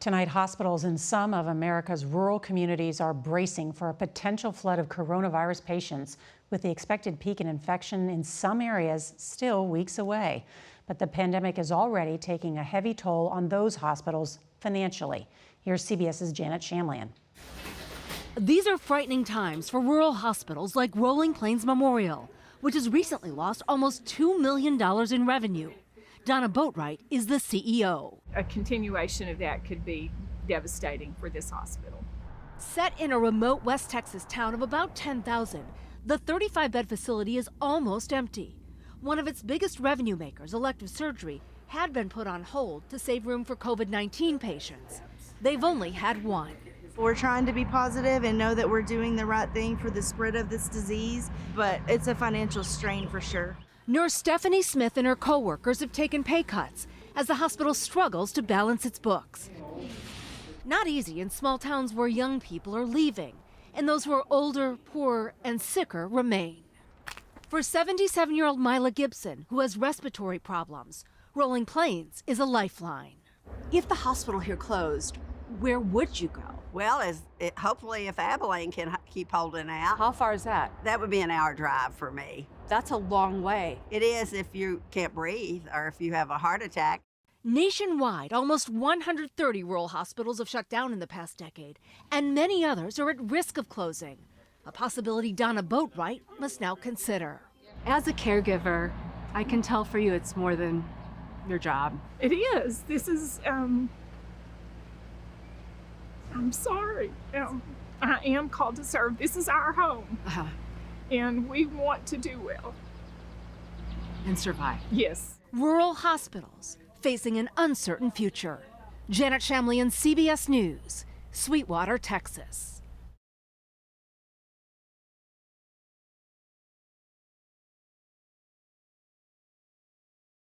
Tonight, hospitals in some of America's rural communities are bracing for a potential flood of coronavirus patients, with the expected peak in infection in some areas still weeks away. But the pandemic is already taking a heavy toll on those hospitals financially. Here's CBS's Janet Shamlian. These are frightening times for rural hospitals like Rolling Plains Memorial, which has recently lost almost $2 million in revenue. Donna Boatwright is the CEO. A continuation of that could be devastating for this hospital. Set in a remote West Texas town of about 10,000, the 35-bed facility is almost empty. One of its biggest revenue makers, elective surgery, had been put on hold to save room for COVID-19 patients. They've only had one. We're trying to be positive and know that we're doing the right thing for the spread of this disease, but it's a financial strain for sure. Nurse Stephanie Smith and her co-workers have taken pay cuts as the hospital struggles to balance its books. Not easy in small towns where young people are leaving, and those who are older, poorer, and sicker remain. For 77-year-old Mila Gibson, who has respiratory problems, Rolling Plains is a lifeline. If the hospital here closed, where would you go? Well, hopefully if Abilene can keep holding out. How far is that? That would be an hour drive for me. That's a long way. It is if you can't breathe or if you have a heart attack. Nationwide, almost 130 rural hospitals have shut down in the past decade, and many others are at risk of closing, a possibility Donna Boatwright must now consider. As a caregiver, I can tell for you it's more than your job. It is. This is, I'm sorry. I am called to serve. This is our home. And we want to do well. And survive. Yes. Rural hospitals facing an uncertain future. Janet Shamlian, CBS News, Sweetwater, Texas.